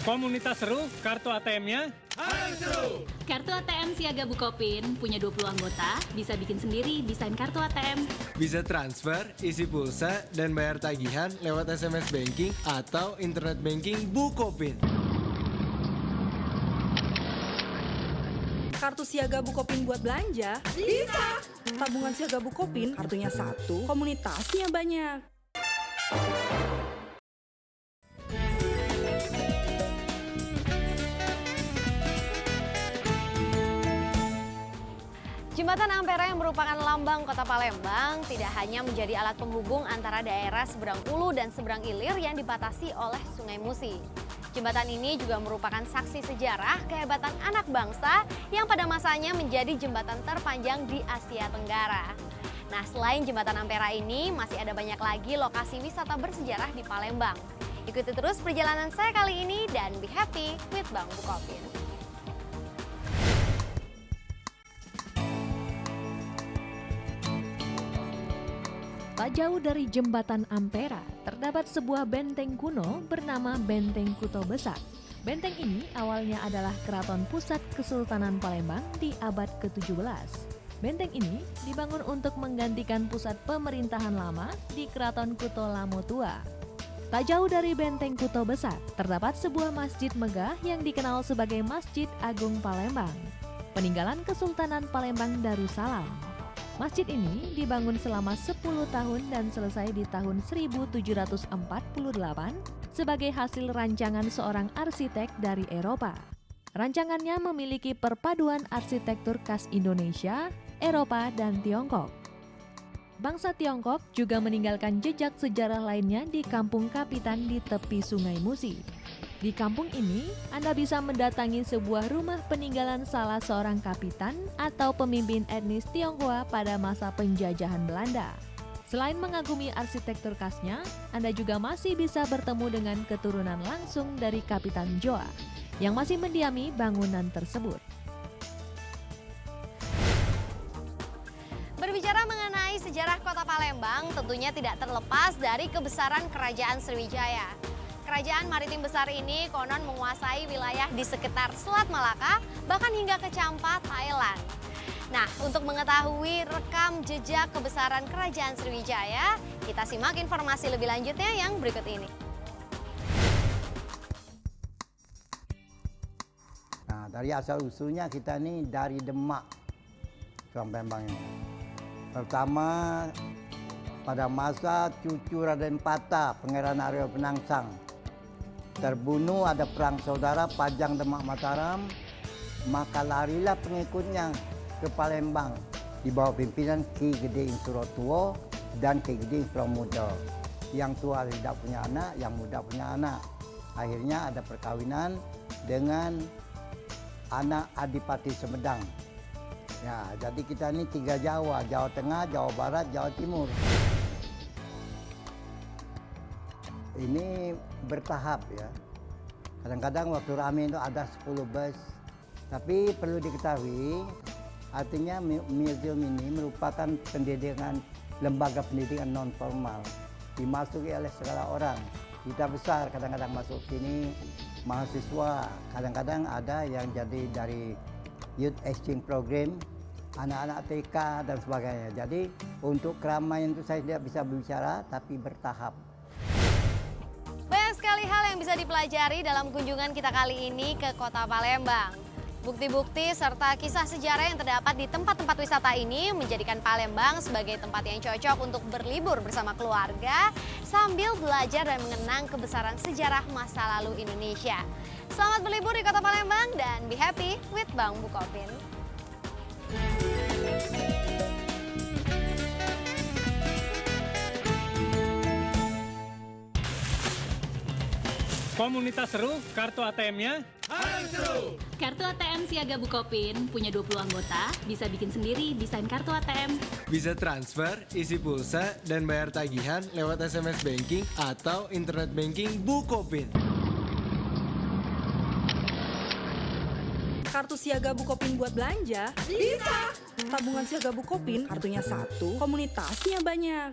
Komunitas seru, kartu ATM-nya harus seru. Kartu ATM Siaga Bukopin punya 20 anggota, bisa bikin sendiri desain kartu ATM. Bisa transfer, isi pulsa, dan bayar tagihan lewat SMS banking atau internet banking Bukopin. Kartu Siaga Bukopin buat belanja? Bisa. Tabungan Siaga Bukopin, kartunya satu, komunitasnya banyak. Jembatan Ampera yang merupakan lambang Kota Palembang tidak hanya menjadi alat penghubung antara daerah seberang Ulu dan seberang Ilir yang dibatasi oleh Sungai Musi. Jembatan ini juga merupakan saksi sejarah kehebatan anak bangsa yang pada masanya menjadi jembatan terpanjang di Asia Tenggara. Nah, selain Jembatan Ampera ini, masih ada banyak lagi lokasi wisata bersejarah di Palembang. Ikuti terus perjalanan saya kali ini dan be happy with Bang Bukopin. Tak jauh dari Jembatan Ampera, terdapat sebuah benteng kuno bernama Benteng Kuto Besar. Benteng ini awalnya adalah keraton pusat Kesultanan Palembang di abad ke-17. Benteng ini dibangun untuk menggantikan pusat pemerintahan lama di Keraton Kuto Lamo Tua. Tak jauh dari Benteng Kuto Besar, terdapat sebuah masjid megah yang dikenal sebagai Masjid Agung Palembang, peninggalan Kesultanan Palembang Darussalam. Masjid ini dibangun selama 10 tahun dan selesai di tahun 1748 sebagai hasil rancangan seorang arsitek dari Eropa. Rancangannya memiliki perpaduan arsitektur khas Indonesia, Eropa, dan Tiongkok. Bangsa Tiongkok juga meninggalkan jejak sejarah lainnya di Kampung Kapitan di tepi Sungai Musi. Di kampung ini, Anda bisa mendatangi sebuah rumah peninggalan salah seorang kapitan atau pemimpin etnis Tionghoa pada masa penjajahan Belanda. Selain mengagumi arsitektur khasnya, Anda juga masih bisa bertemu dengan keturunan langsung dari Kapitan Joa yang masih mendiami bangunan tersebut. Berbicara mengenai sejarah Kota Palembang, tentunya tidak terlepas dari kebesaran Kerajaan Sriwijaya. Kerajaan maritim besar ini konon menguasai wilayah di sekitar Selat Malaka, bahkan hingga ke Champa, Thailand. Nah, untuk mengetahui rekam jejak kebesaran Kerajaan Sriwijaya, kita simak informasi lebih lanjutnya yang berikut ini. Nah, dari asal-usulnya kita ini dari Demak, Palembang ini. Pertama, pada masa cucu Raden Patah, Pangeran Arya Penangsang, terbunuh ada perang saudara Pajang Demak Mataram, maka larilah pengikutnya ke Palembang di bawah pimpinan Ki Gede Insurotuo dan Ki Gede Insuromudo. Yang tua tidak punya anak, yang muda punya anak. Akhirnya ada perkawinan dengan anak Adipati Sumedang. Ya, jadi kita ini 3 Jawa, Jawa Tengah, Jawa Barat, Jawa Timur. Ini bertahap ya. Kadang-kadang waktu ramai itu ada 10 bus. Tapi perlu diketahui, artinya museum ini merupakan pendidikan, lembaga pendidikan non formal. Dimasuki oleh segala orang. Kita besar kadang-kadang masuk sini, mahasiswa. Kadang-kadang ada yang jadi dari Youth Exchange Program, anak-anak TK dan sebagainya. Jadi untuk keramaian itu saya tidak bisa berbicara, tapi bertahap. Banyak sekali hal yang bisa dipelajari dalam kunjungan kita kali ini ke Kota Palembang. Bukti-bukti serta kisah sejarah yang terdapat di tempat-tempat wisata ini menjadikan Palembang sebagai tempat yang cocok untuk berlibur bersama keluarga sambil belajar dan mengenang kebesaran sejarah masa lalu Indonesia. Selamat berlibur di Kota Palembang dan be happy with Bang Bukopin. komunitas seru, kartu ATM-nya Harus seru. Kartu ATM Siaga Bukopin punya 20 anggota, bisa bikin sendiri desain kartu ATM. Bisa transfer, isi pulsa, dan bayar tagihan lewat SMS banking atau internet banking Bukopin. Kartu Siaga Bukopin buat belanja? Bisa. Tabungan Siaga Bukopin, kartunya satu, komunitasnya banyak.